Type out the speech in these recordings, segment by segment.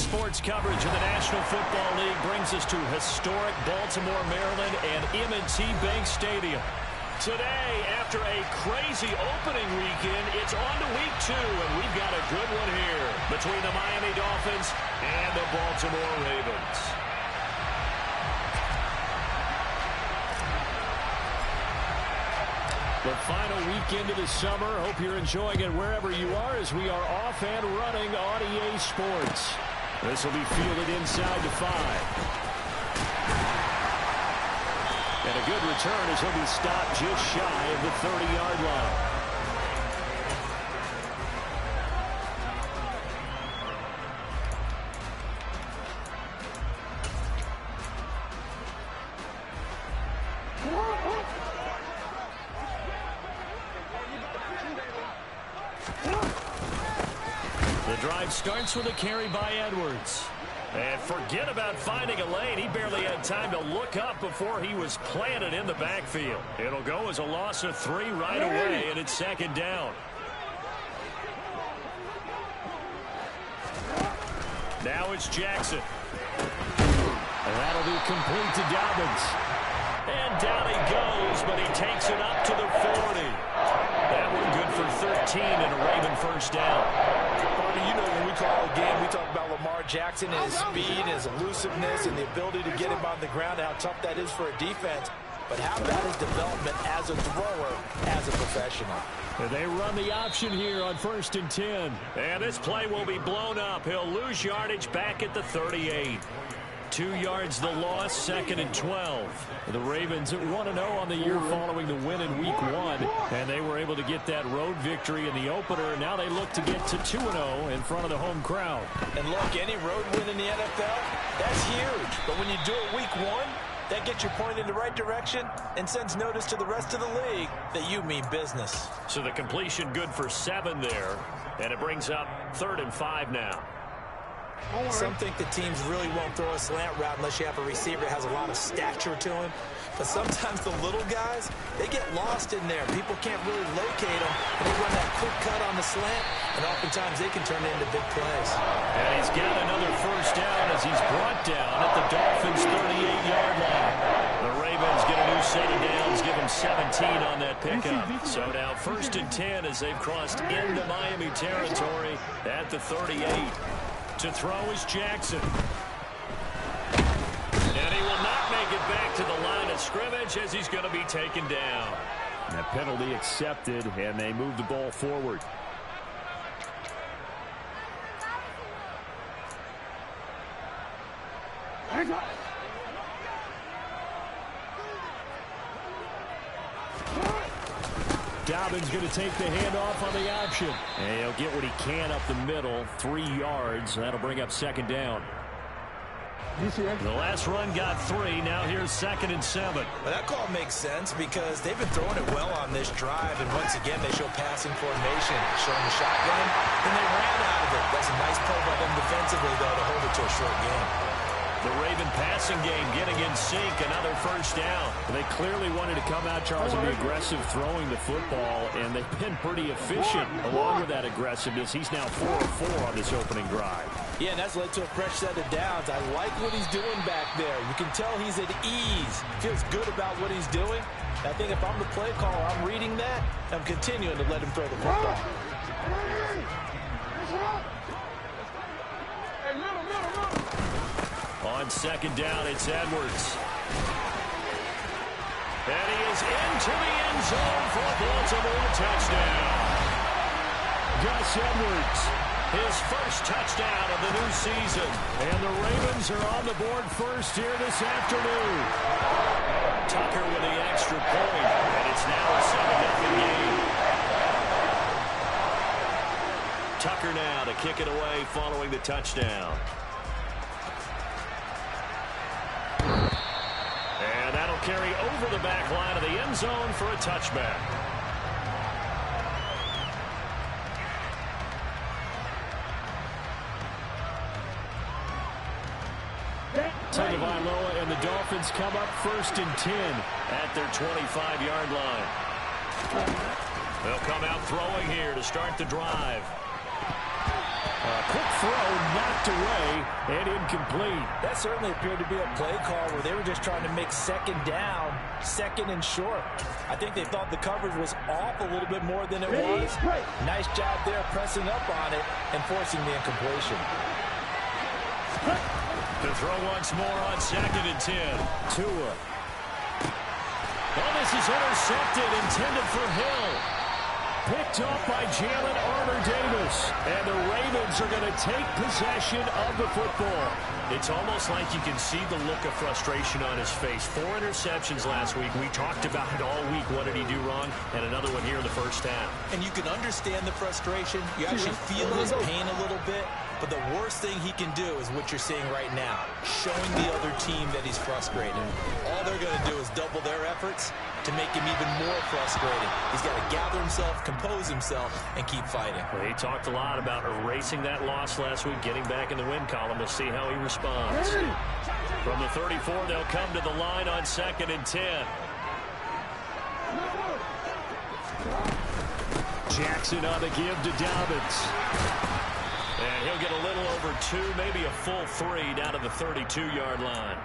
Sports coverage of the National Football League brings us to historic Baltimore, Maryland and M&T Bank Stadium. Today, after a crazy opening weekend, it's on to week 2, and we've got a good one here between the Miami Dolphins and the Baltimore Ravens. The final weekend of the summer. Hope you're enjoying it wherever you are as we are off and running on EA Sports. This will be fielded inside the 5. And a good return as he'll be stopped just shy of the 30-yard line. Starts with a carry by Edwards. And forget about finding a lane. He barely had time to look up before he was planted in the backfield. It'll go as a loss of 3 right away, and it's second down. Now it's Jackson. And that'll be complete to Dobbins. And down he goes, but he takes it up to the 40. That one good for 13 and a Raven first down. You know, when we call a game, we talk about Lamar Jackson and his speed, his elusiveness, and the ability to get him on the ground, how tough that is for a defense. But how about his development as a thrower, as a professional? And they run the option here on 1st and 10. And this play will be blown up. He'll lose yardage back at the 38. 2 yards the loss, 2nd and 12. The Ravens at 1-0 on the year following the win in week 1. And they were able to get that road victory in the opener. Now they look to get to 2-0 in front of the home crowd. And look, any road win in the NFL, that's huge. But when you do it week 1, that gets you pointed in the right direction and sends notice to the rest of the league that you mean business. So the completion good for 7 there. And it brings up 3rd and 5 now. Some think the teams really won't throw a slant route unless you have a receiver that has a lot of stature to him. But sometimes the little guys, they get lost in there. People can't really locate them. And they run that quick cut on the slant, and oftentimes they can turn it into big plays. And he's got another first down as he's brought down at the Dolphins' 38-yard line. The Ravens get a new set of downs, give him 17 on that pickup. So now 1st and 10 as they've crossed into Miami territory at the 38. To throw is Jackson. And he will not make it back to the line of scrimmage as he's going to be taken down. That penalty accepted, and they move the ball forward. Dobbins going to take the handoff on the option. And he'll get what he can up the middle, 3 yards. That'll bring up 2nd down. The last run got 3. Now here's 2nd and 7. Well, that call makes sense because they've been throwing it well on this drive. And once again, they show passing formation, showing the shotgun. And they ran out of it. That's a nice play by them defensively, though, to hold it to a short game. The Raven passing game getting in sync, another first down. They clearly wanted to come out, Charles, and be aggressive throwing the football, and they've been pretty efficient along with that aggressiveness. He's now 4 of 4 on this opening drive. Yeah, and that's led to a fresh set of downs. I like what he's doing back there. You can tell he's at ease. Feels good about what he's doing. I think if I'm the play caller, I'm reading that, I'm continuing to let him throw the football. On 2nd down, it's Edwards. And he is into the end zone for a Baltimore touchdown. Gus Edwards, his first touchdown of the new season. And the Ravens are on the board first here this afternoon. Tucker with the extra point, and it's now a 7-0 game. Tucker now to kick it away following the touchdown. And that'll carry over the back line of the end zone for a touchback. Tagovailoa and the Dolphins come up 1st and 10 at their 25-yard line. They'll come out throwing here to start the drive. Quick throw knocked away and incomplete. That certainly appeared to be a play call where they were just trying to make second down, second and short. I think they thought the coverage was off a little bit more than it was. Nice job there pressing up on it and forcing the incompletion. The throw once more on 2nd and 10. Tua. Well, this is intercepted, intended for Hill. Picked off by Jalen Armour-Davis. And the Ravens are going to take possession of the football. It's almost like you can see the look of frustration on his face. 4 interceptions last week. We talked about it all week. What did he do wrong? And another one here in the first half. And you can understand the frustration. You actually feel his pain a little bit. But the worst thing he can do is what you're seeing right now, showing the other team that he's frustrated. All they're going to do is double their efforts to make him even more frustrated. He's got to gather himself, compose himself, and keep fighting. Well, he talked a lot about erasing that loss last week, getting back in the win column. We'll see how he responds. From the 34, they'll come to the line on 2nd and 10. Jackson on the give to Dobbins. And he'll get a little over 2, maybe a full 3 down to the 32-yard line.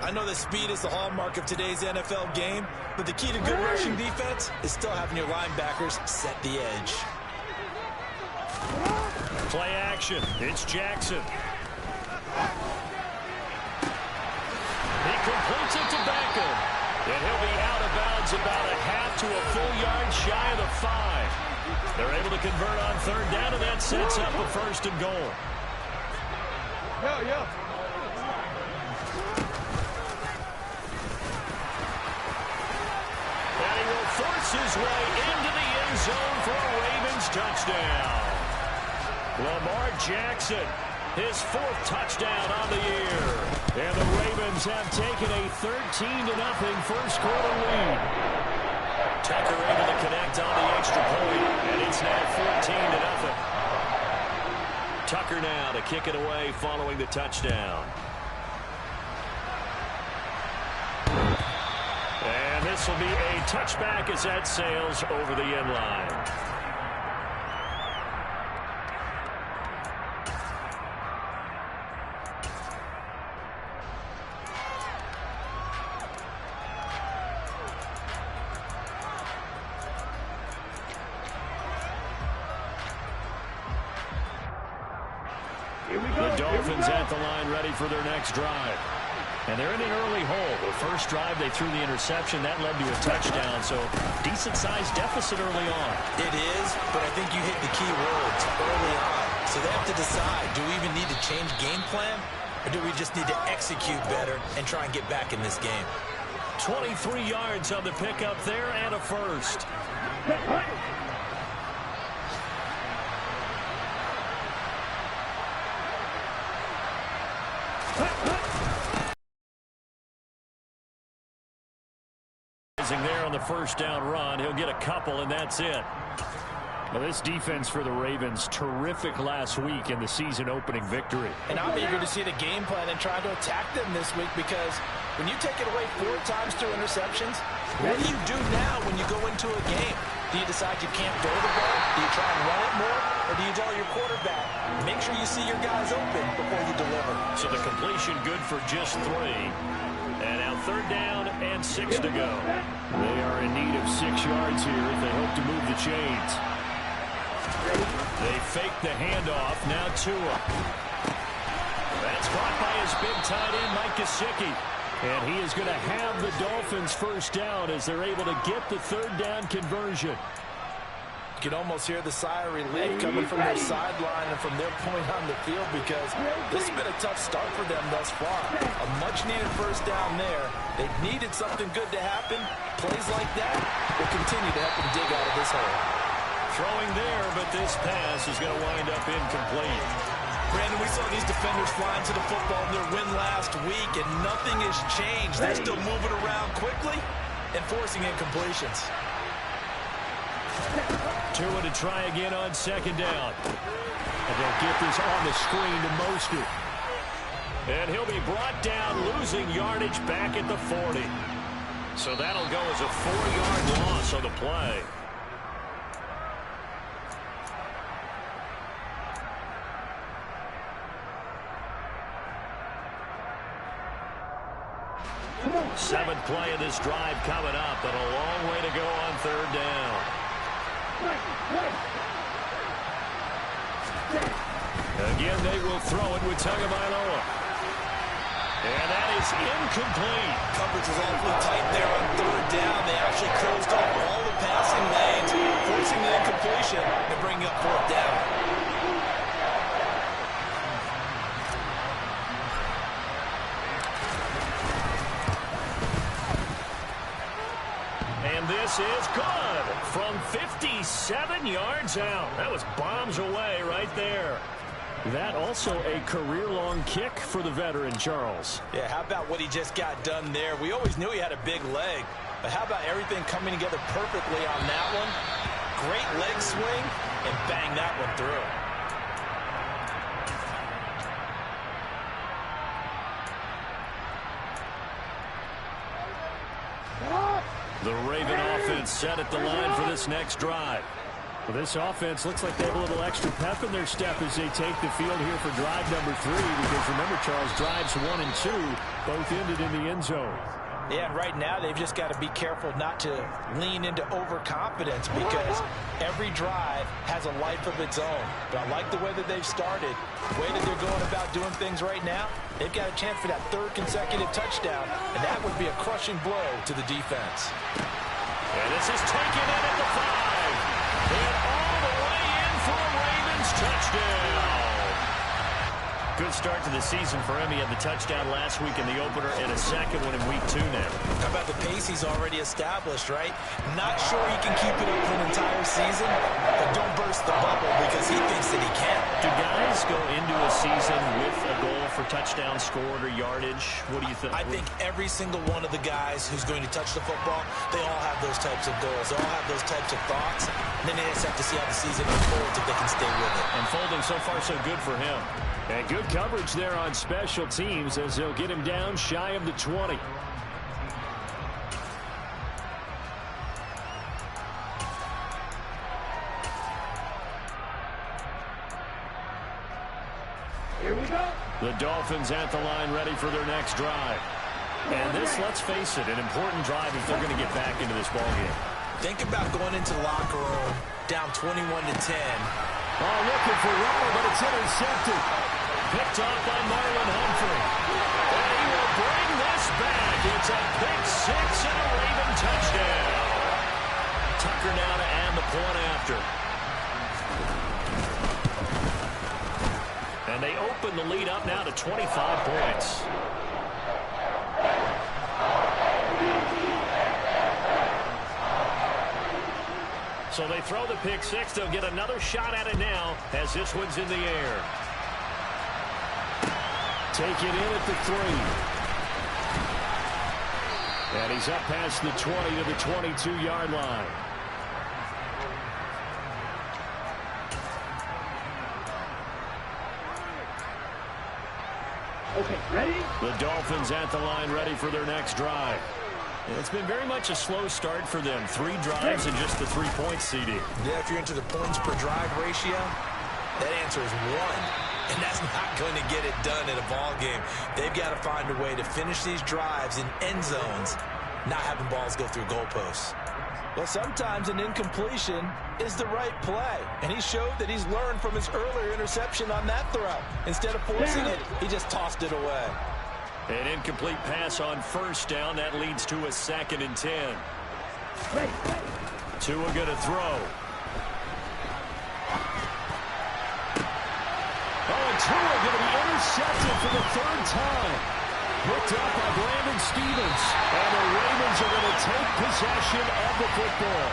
I know that speed is the hallmark of today's NFL game, but the key to good rushing defense is still having your linebackers set the edge. Play action. It's Jackson. He completes it to Beckham. And he'll be out of bounds about a half to a full yard shy of the 5. They're able to convert on 3rd down, and that sets up a 1st and goal. Yeah. And he will force his way into the end zone for a Ravens touchdown. Lamar Jackson, his 4th touchdown on the year. And the Ravens have taken a 13-0 first quarter lead. Tucker able to connect on the extra point, and it's now 14-0. Tucker now to kick it away following the touchdown. And this will be a touchback as that sails over the end line. The Dolphins at the line ready for their next drive. And they're in an early hole. The first drive, they threw the interception. That led to a touchdown, so decent-sized deficit early on. It is, but I think you hit the key words early on. So they have to decide, do we even need to change game plan, or do we just need to execute better and try and get back in this game? 23 yards on the pickup there and a 1st. There on the 1st down run. He'll get a couple, and that's it. Now, this defense for the Ravens, terrific last week in the season-opening victory. And I'm eager to see the game plan and try to attack them this week, because when you take it away 4 times through interceptions, what do you do now when you go into a game? Do you decide you can't throw the ball? Do you try and run it more? Or do you tell your quarterback, make sure you see your guys open before you deliver? So the completion good for just 3. And now 3rd down and 6 to go. They are in need of 6 yards here if they hope to move the chains. They fake the handoff. Now Tua. That's caught by his big tight end, Mike Gesicki. And he is going to have the Dolphins 1st down as they're able to get the 3rd down conversion. You can almost hear the sigh of relief coming from their sideline and from their point on the field, because this has been a tough start for them thus far. A much-needed 1st down there. They've needed something good to happen. Plays like that will continue to help them dig out of this hole. Throwing there, but this pass is going to wind up incomplete. Brandon, we saw these defenders flying to the football in their win last week, and nothing has changed. They're still moving around quickly and forcing incompletions. Tua to try again on 2nd down. And they'll get this on the screen to Mostert. And he'll be brought down, losing yardage back at the 40. So that'll go as a 4-yard loss on the play. Seventh play of this drive coming up, but a long way to go on third down. Again, they will throw it with Tagovailoa. And that is incomplete. Coverage was awfully tight there on third down. They actually closed off all the passing lanes, forcing the incompletion and bringing up fourth down. And this is good from 57 yards out. That was bombs away right there. That also a career-long kick for the veteran, Charles. Yeah, how about what he just got done there? We always knew he had a big leg, but how about everything coming together perfectly on that one? Great leg swing, and bang that one through. The Raven offense set at the line for this next drive. Well, this offense looks like they have a little extra pep in their step as they take the field here for drive number 3. Because remember, Charles, drives 1 and 2 both ended in the end zone. Yeah, and right now they've just got to be careful not to lean into overconfidence because every drive has a life of its own. But I like the way that they've started, the way that they're going about doing things right now. They've got a chance for that 3rd consecutive touchdown, and that would be a crushing blow to the defense. And this is taken in at the 5. And all the way in for a Ravens touchdown. Good start to the season for him. He had the touchdown last week in the opener and a second one in week 2 now. How about the pace he's already established, right? Not sure he can keep it up for an entire season, but don't burst the bubble because he thinks that he can. Do guys go into a season with a goal for touchdown scored or yardage? What do you think? I think every single one of the guys who's going to touch the football, they all have those types of goals. They all have those types of thoughts. And then they just have to see how the season unfolds if they can stay with it. Unfolding so far so good for him. And good coverage there on special teams as they'll get him down shy of the 20. Here we go. The Dolphins at the line ready for their next drive. And this, let's face it, an important drive if they're going to get back into this ballgame. Think about going into the locker room down 21-10. Oh, looking for Romo, but it's intercepted. Picked off by Marlon Humphrey. And he will bring this back. It's a pick 6 and a Raven touchdown. Tucker now to add the point after. And they open the lead up now to 25 points. So they throw the pick 6. They'll get another shot at it now as this one's in the air. Take it in at the 3. And he's up past the 20 to the 22-yard line. Okay, ready? The Dolphins at the line ready for their next drive. It's been very much a slow start for them. 3 drives and just the 3 points, CD. Yeah, if you're into the points per drive ratio, that answer is 1. And that's not going to get it done in a ball game. They've got to find a way to finish these drives in end zones, not having balls go through goalposts. Well, sometimes an incompletion is the right play. And he showed that he's learned from his earlier interception on that throw. Instead of forcing it, he just tossed it away. An incomplete pass on first down. That leads to a 2nd and 10. Tua going to throw. Oh, and Tua going to be intercepted for the 3rd time. Picked up by Brandon Stevens. And the Ravens are going to take possession of the football.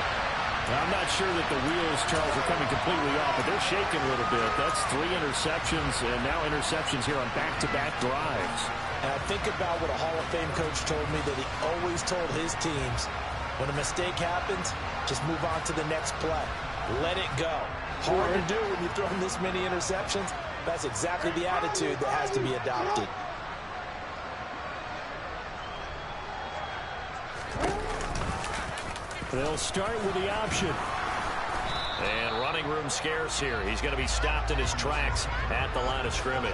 I'm not sure that the wheels, Charles, are coming completely off, but they're shaking a little bit. That's 3 interceptions, and now interceptions here on back-to-back drives. And I think about what a Hall of Fame coach told me that he always told his teams, when a mistake happens, just move on to the next play. Let it go. Hard to do when you're throwing this many interceptions. That's exactly the attitude that has to be adopted. They'll start with the option. And running room scarce here. He's going to be stopped in his tracks at the line of scrimmage.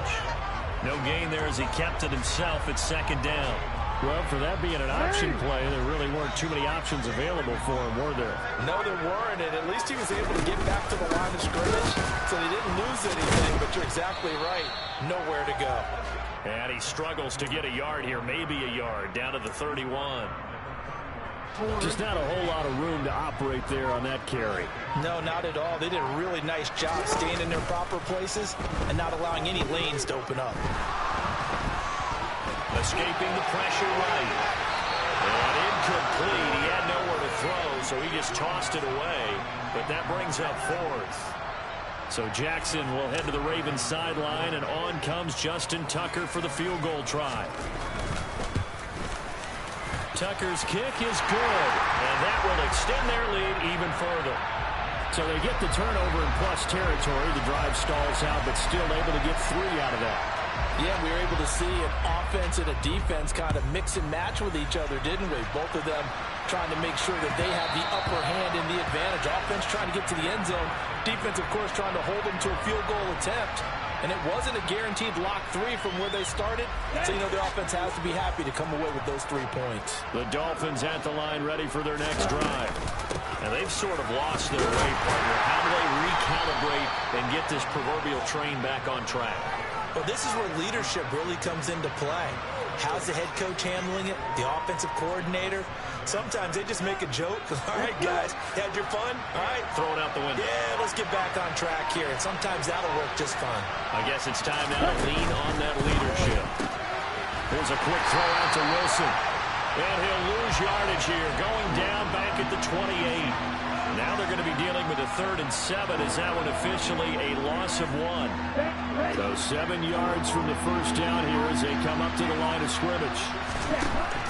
No gain there as he kept it himself at 2nd down. Well, for that being an option play, there really weren't too many options available for him, were there? No, there weren't, and at least he was able to get back to the line of scrimmage, so they didn't lose anything, but you're exactly right. Nowhere to go. And he struggles to get a yard here, maybe a yard, down to the 31. Just not a whole lot of room to operate there on that carry. No, not at all. They did a really nice job staying in their proper places and not allowing any lanes to open up. Escaping the pressure right. And incomplete. He had nowhere to throw, so he just tossed it away. But that brings up fourth. So Jackson will head to the Ravens sideline, and on comes Justin Tucker for the field goal try. Tucker's kick is good, and that will extend their lead even further. So they get the turnover in plus territory. The drive stalls out, but still able to get 3 out of that. Yeah, we were able to see an offense and a defense kind of mix and match with each other, didn't we? Both of them trying to make sure that they have the upper hand and the advantage. Offense trying to get to the end zone. Defense, of course, trying to hold them to a field goal attempt. And it wasn't a guaranteed lock 3 from where they started. So, you know, the offense has to be happy to come away with those 3 points. The Dolphins at the line ready for their next drive. And they've sort of lost their way, partner. How do they recalibrate and get this proverbial train back on track? Well, this is where leadership really comes into play. How's the head coach handling it? The offensive coordinator? Sometimes they just make a joke. All right, guys, had your fun? All right. Throw it out the window. Yeah, let's get back on track here. And sometimes that'll work just fine. I guess it's time now to lean on that leadership. Here's a quick throw out to Wilson. And he'll lose yardage here, going down back at the 28. Now they're going to be dealing with a 3rd and 7. Is that one officially a loss of 1? So 7 yards from the first down here as they come up to the line of scrimmage.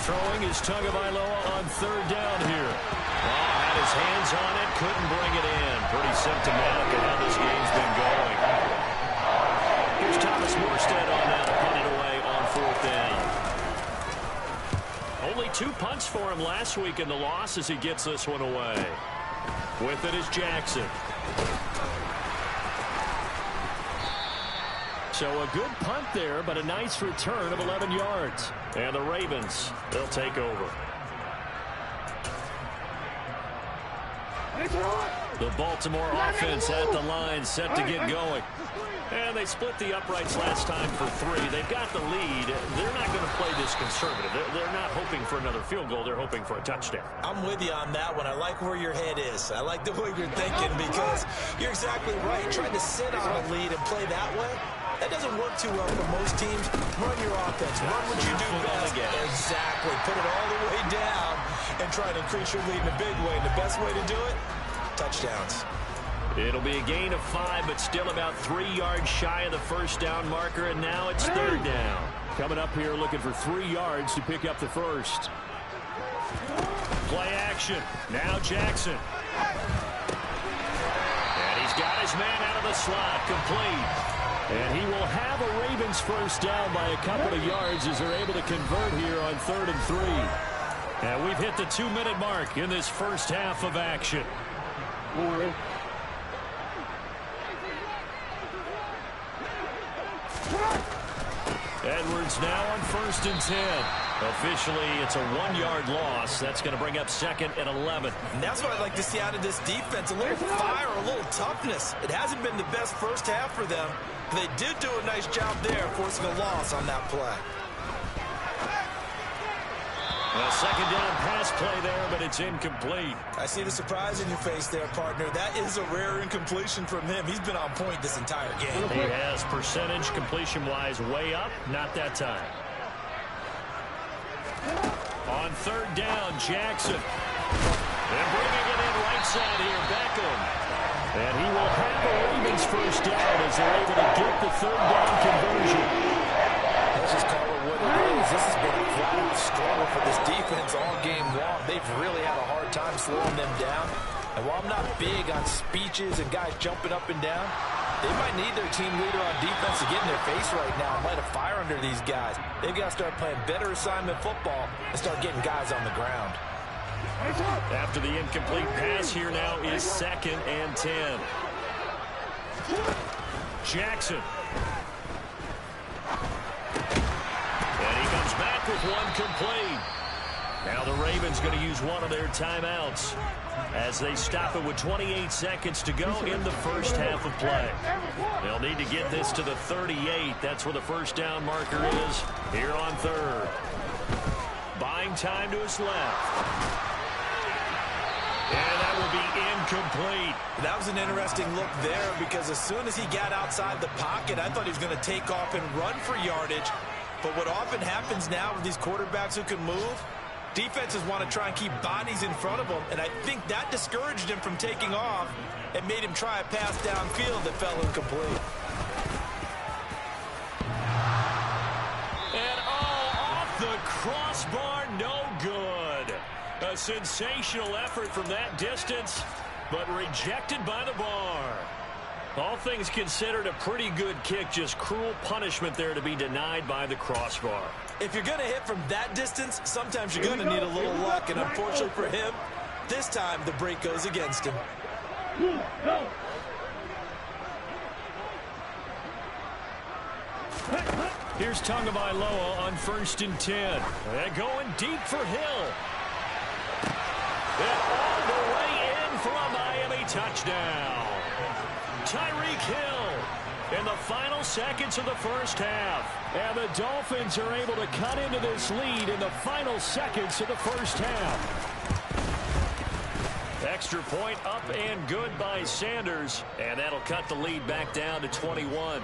Throwing is Tagovailoa on 3rd down here. Oh, had his hands on it, couldn't bring it in. Pretty symptomatic of how this game's been going. Here's Thomas Morstead on that, punted away on 4th down. Only 2 punts for him last week in the loss as he gets this one away. With it is Jackson. So a good punt there, but a nice return of 11 yards. And the Ravens, they'll take over. The Baltimore offense at the line, set to get going. And they split the uprights last time for 3. They've got the lead. They're not going to play this conservative. They're not hoping for another field goal. They're hoping for a touchdown. I'm with you on that one. I like where your head is. I like the way you're thinking because you're exactly right. Trying to sit on a lead and play that way, that doesn't work too well for most teams. Run your offense. Run what you do best. Exactly. Put it all the way down and try to increase your lead in a big way. And the best way to do it, touchdowns. It'll be a gain of 5, but still about 3 yards shy of the first down marker, and now it's 3rd down. Coming up here looking for 3 yards to pick up the first. Play action. Now Jackson. And he's got his man out of the slot, complete. And he will have a Ravens first down by a couple of yards as they're able to convert here on 3rd and 3. And we've hit the 2-minute mark in this first half of action. Edwards now on 1st and 10. Officially, it's a 1-yard loss. That's going to bring up 2nd and 11. And that's what I'd like to see out of this defense. A little fire, a little toughness. It hasn't been the best first half for them. They did do a nice job there, forcing a loss on that play. A 2nd down pass play there, but it's incomplete. I see the surprise in your face there, partner. That is a rare incompletion from him. He's been on point this entire game. He has percentage completion-wise way up. Not that time. On 3rd down, Jackson. And bringing it in right side here, Beckham. And he will have a Ravens first down as they're able to get the 3rd down conversion. Let's just call it what it is. This has been a flat-out struggle for this defense all game long. They've really had a hard time slowing them down. And while I'm not big on speeches and guys jumping up and down, they might need their team leader on defense to get in their face right now and light a fire under these guys. They've got to start playing better assignment football and start getting guys on the ground. After the incomplete pass, here now is 2nd and 10. Jackson. And he comes back with one complete. Now the Ravens going to use one of their timeouts as they stop it with 28 seconds to go in the first half of play. They'll need to get this to the 38. That's where the first down marker is here on third. Buying time to his left. And that will be incomplete. That was an interesting look there because as soon as he got outside the pocket, I thought he was going to take off and run for yardage. But what often happens now with these quarterbacks who can move, defenses want to try and keep bodies in front of them, and I think that discouraged him from taking off and made him try a pass downfield that fell incomplete. And off the crossbar, no good. A sensational effort from that distance, but rejected by the bar. All things considered, a pretty good kick, just cruel punishment there to be denied by the crossbar. If you're going to hit from that distance, sometimes you're going to need a little luck, and unfortunately for him, this time the break goes against him. Here's Tagovailoa on 1st and 10. They're going deep for Hill. And all the way in for a Miami touchdown. Tyreek Hill in the final seconds of the first half. And the Dolphins are able to cut into this lead in the final seconds of the first half. Extra point up and good by Sanders. And that'll cut the lead back down to 21.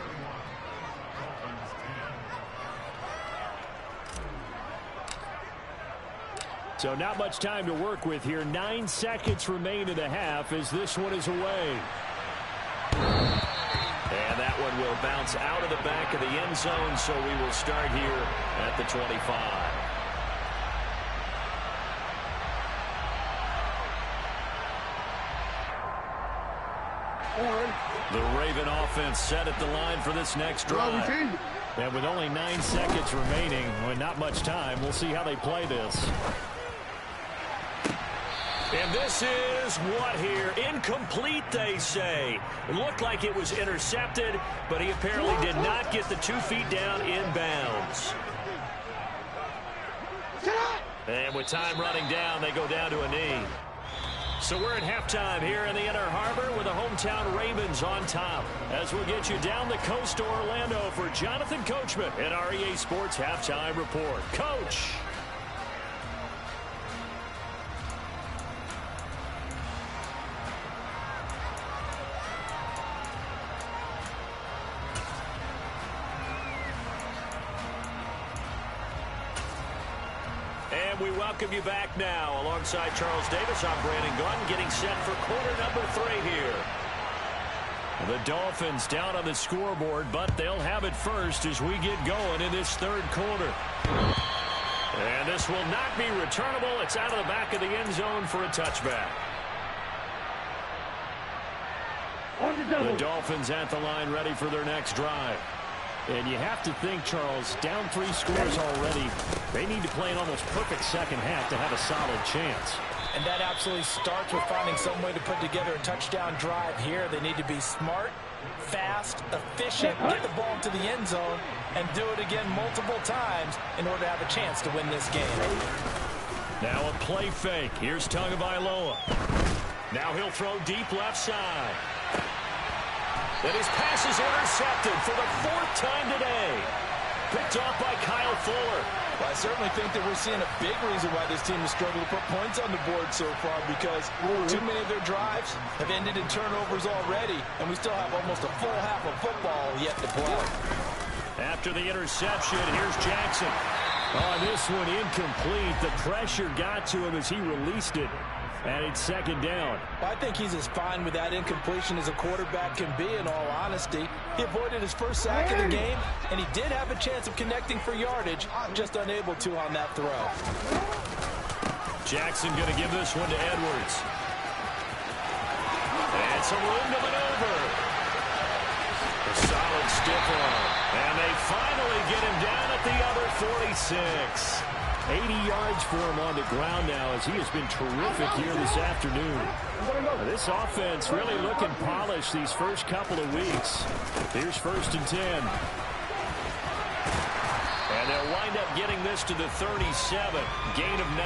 So not much time to work with here. 9 seconds remain in the half as this one is away. And that one will bounce out of the back of the end zone, so we will start here at the 25. The Raven offense set at the line for this next drive. And with only 9 seconds remaining, with not much time, we'll see how they play this. And this is what here? Incomplete, they say. It looked like it was intercepted, but he apparently did not get the 2 feet down in bounds. And with time running down, they go down to a knee. So we're at halftime here in the Inner Harbor with the hometown Ravens on top. As we'll get you down the coast to Orlando for Jonathan Coachman at REA Sports Halftime Report. Coach. We welcome you back now. Alongside Charles Davis, I'm Brandon Gunn, getting set for quarter number 3 here. The Dolphins down on the scoreboard, but they'll have it first as we get going in this third quarter. And this will not be returnable. It's out of the back of the end zone for a touchback. The Dolphins at the line ready for their next drive. And you have to think, Charles, down 3 scores already. They need to play an almost perfect second half to have a solid chance. And that absolutely starts with finding some way to put together a touchdown drive here. They need to be smart, fast, efficient, get the ball to the end zone, and do it again multiple times in order to have a chance to win this game. Now a play fake. Here's Tagovailoa. Now he'll throw deep left side. And his pass is intercepted for the 4th time today. Picked off by Kyle Fuller. Well, I certainly think that we're seeing a big reason why this team has struggled to put points on the board so far, because too many of their drives have ended in turnovers already, and we still have almost a full half of football yet to play. After the interception, here's Jackson. Oh, this one incomplete. The pressure got to him as he released it. And it's second down. I think he's as fine with that incompletion as a quarterback can be, in all honesty. He avoided his first sack of the game, and he did have a chance of connecting for yardage, just unable to on that throw. Jackson going to give this one to Edwards. And some room to maneuver. A solid stiff arm. And they finally get him down at the other 46. 80 yards for him on the ground now as he has been terrific here this afternoon. This offense really looking polished these first couple of weeks. Here's 1st and 10. And And they'll wind up getting this to the 37, gain of 9.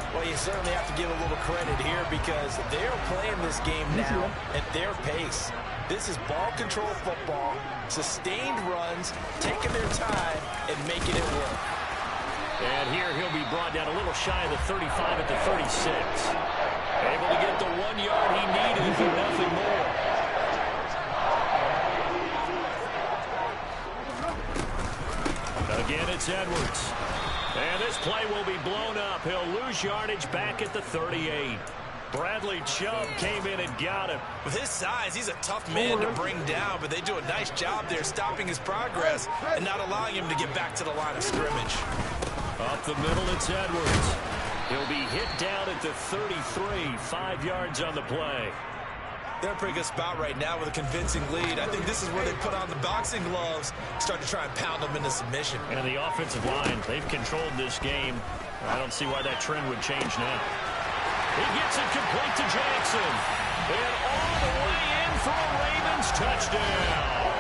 Well, you certainly have to give a little credit here because they're playing this game now at their pace. This is ball control football, sustained runs, taking their time, and making it work. And here he'll be brought down a little shy of the 35 at the 36. Able to get the 1 yard he needed, but nothing more. Again, it's Edwards. And this play will be blown up. He'll lose yardage back at the 38. Bradley Chubb came in and got him. With his size, he's a tough man to bring down, but they do a nice job there stopping his progress and not allowing him to get back to the line of scrimmage. Up the middle, it's Edwards. He'll be hit down at the 33, 5 yards on the play. They're in a pretty good spot right now with a convincing lead. I think this is where they put on the boxing gloves, start to try and pound them into submission. And the offensive line, they've controlled this game. I don't see why that trend would change now. He gets it complete to Jackson. And all the way in for a Ravens touchdown.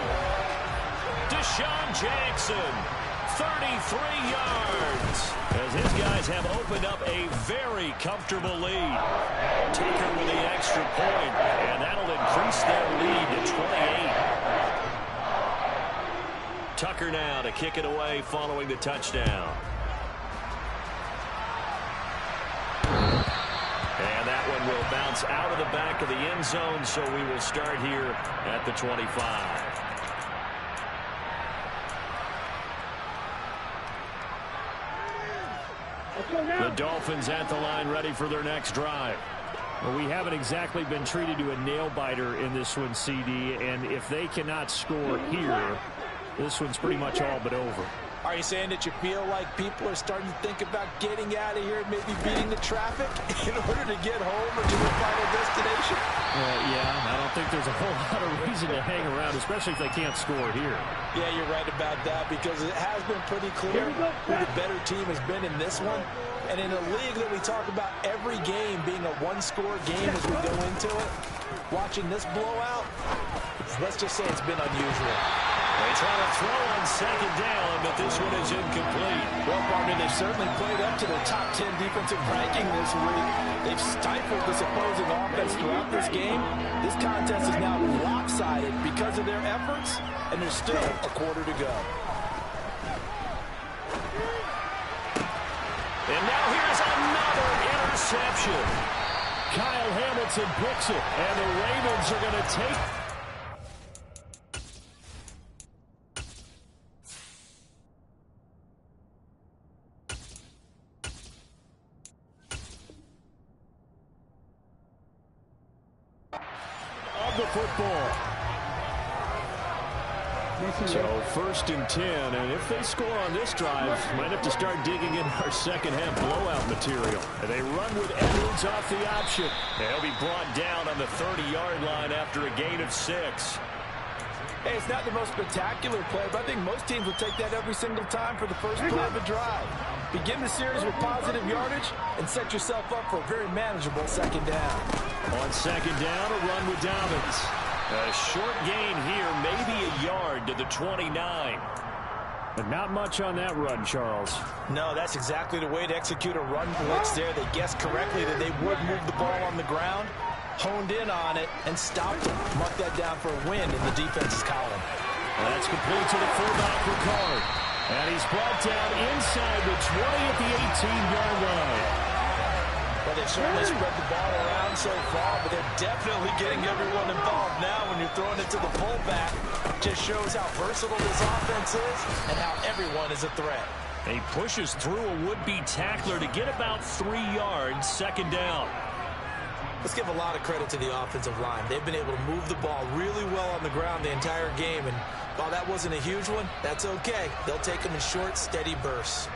Deshaun Jackson, 33 yards. As his guys have opened up a very comfortable lead. Taker with the extra point, and that'll increase their lead to 28. Tucker now to kick it away following the touchdown. And that one will bounce out of the back of the end zone, so we will start here at the 25. The Dolphins at the line ready for their next drive. Well, we haven't exactly been treated to a nail-biter in this one, CD, and if they cannot score here, this one's pretty much all but over. Are you saying that you feel like people are starting to think about getting out of here, maybe beating the traffic in order to get home or to their final destination? Yeah, I don't think there's a whole lot of reason to hang around, especially if they can't score here. Yeah, you're right about that because it has been pretty clear who the better team has been in this one. And in a league that we talk about every game being a one-score game as we go into it, watching this blowout, let's just say it's been unusual. They try to throw on second down, but this one is incomplete. Well, partner, they've certainly played up to their top 10 defensive ranking this week. They've stifled this opposing offense throughout this game. This contest is now lopsided because of their efforts, and there's still a quarter to go. And now here's another interception. Kyle Hamilton picks it, and the Ravens are going to take. Of the football. So 1st and 10, and if they score on this drive, might have to start digging in our second half blowout material. And they run with Edwards off the option. They'll be brought down on the 30-yard line after a gain of 6. Hey, it's not the most spectacular play, but I think most teams will take that every single time for the first play of a drive. Begin the series with positive yardage and set yourself up for a very manageable second down. On second down, a run with Dobbins. A short gain here, maybe a yard to the 29. But not much on that run, Charles. No, that's exactly the way to execute a run blitz there. They guessed correctly that they would move the ball on the ground, honed in on it, and stopped them. Mark that down for a win in the defense's column. That's complete to the fullback Ricard. And he's brought down inside the 20 at the 18-yard line. Well, they've certainly spread the ball around so far, but they're definitely getting everyone involved now when you're throwing it to the fullback. Just shows how versatile this offense is and how everyone is a threat. He pushes through a would-be tackler to get about 3 yards, second down. Let's give a lot of credit to the offensive line. They've been able to move the ball really well on the ground the entire game, and while that wasn't a huge one, that's okay. They'll take them in short, steady bursts.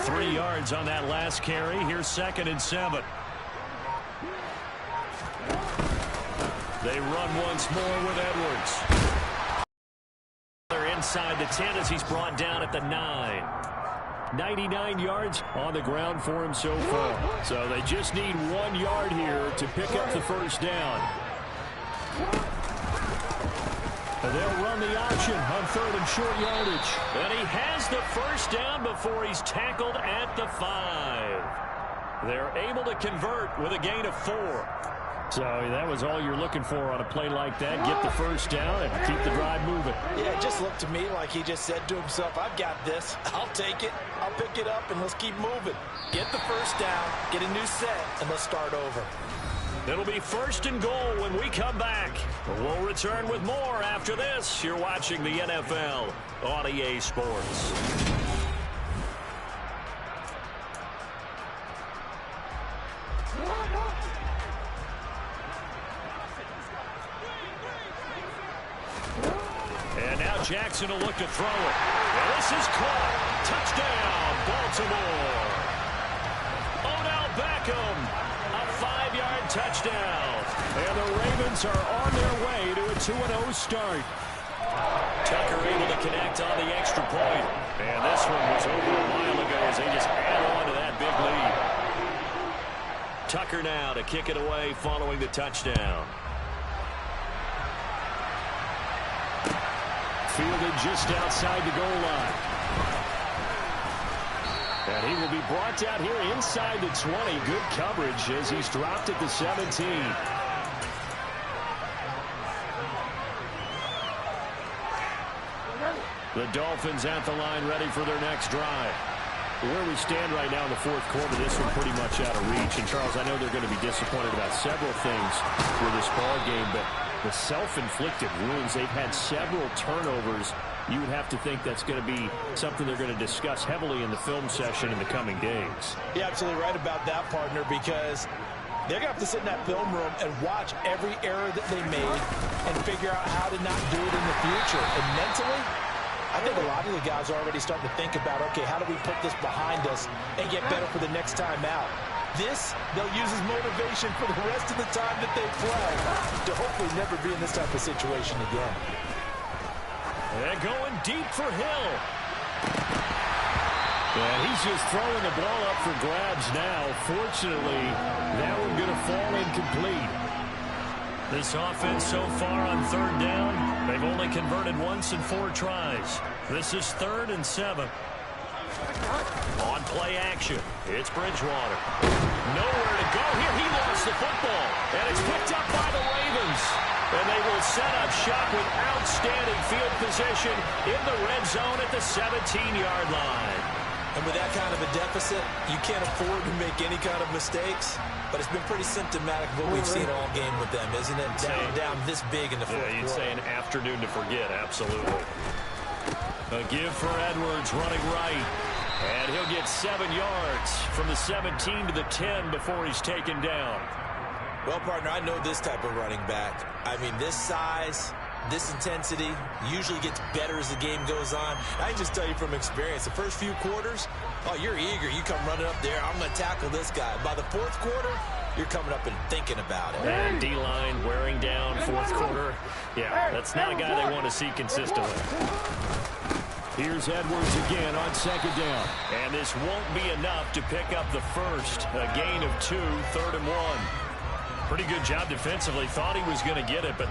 3 yards on that last carry. Here's 2nd and 7. They run once more with Edwards. They're inside the 10 as he's brought down at the 9. 99 yards on the ground for him so far. So they just need 1 yard here to pick up the first down. They'll run the option on 3rd and short yardage. And he has the first down before he's tackled at the 5. They're able to convert with a gain of 4. So that was all you're looking for on a play like that. Get the first down and keep the drive moving. Yeah, it just looked to me like he just said to himself, I've got this. I'll take it. I'll pick it up, and let's keep moving. Get the first down, get a new set, and let's start over. It'll be 1st and goal when we come back. We'll return with more after this. You're watching the NFL on EA Sports. And now Jackson will look to throw it. And this is caught. Touchdown, Baltimore. Odell Beckham. A 5-yard touchdown. And the Ravens are on their way to a 2-0 start. Tucker able to connect on the extra point. And this one was over a while ago as they just add on to that big lead. Tucker now to kick it away following the touchdown. Fielded just outside the goal line. And he will be brought down here inside the 20. Good coverage as he's dropped at the 17. The Dolphins at the line ready for their next drive. Where we stand right now in the 4th quarter, this one pretty much out of reach. And, Charles, I know they're going to be disappointed about several things for this ball game, but the self-inflicted wounds, they've had several turnovers. You would have to think that's going to be something they're going to discuss heavily in the film session in the coming days. You're absolutely right about that, partner, because they're going to have to sit in that film room and watch every error that they made and figure out how to not do it in the future. And mentally, I think a lot of the guys are already starting to think about, okay, how do we put this behind us and get better for the next time out? This, they'll use as motivation for the rest of the time that they play to hopefully never be in this type of situation again. And going deep for Hill. And he's just throwing the ball up for grabs now. Fortunately, that one going to fall incomplete. This offense so far on 3rd down, they've only converted once in 4 tries. This is 3rd and 7. On play action, it's Bridgewater. Nowhere to go here. He lost the football, and it's picked up by the Ravens. And they will set up shop with outstanding field position in the red zone at the 17-yard line. And with that kind of a deficit, you can't afford to make any kind of mistakes. But it's been pretty symptomatic of what we've seen all game with them, isn't it? Down this big in the 4th quarter. You'd say an afternoon to forget, absolutely. A give for Edwards running right. And he'll get 7 yards from the 17 to the 10 before he's taken down. Well, partner, I know this type of running back. I mean, this size, this intensity usually gets better as the game goes on. I can just tell you from experience, the first few quarters, oh, you're eager. You come running up there, I'm going to tackle this guy. By the 4th quarter, you're coming up and thinking about it. And D-line wearing down 4th quarter. Yeah, that's not a guy they want to see consistently. Here's Edwards again on 2nd down. And this won't be enough to pick up the first. A gain of 2, 3rd and 1. Pretty good job defensively. Thought he was going to get it, but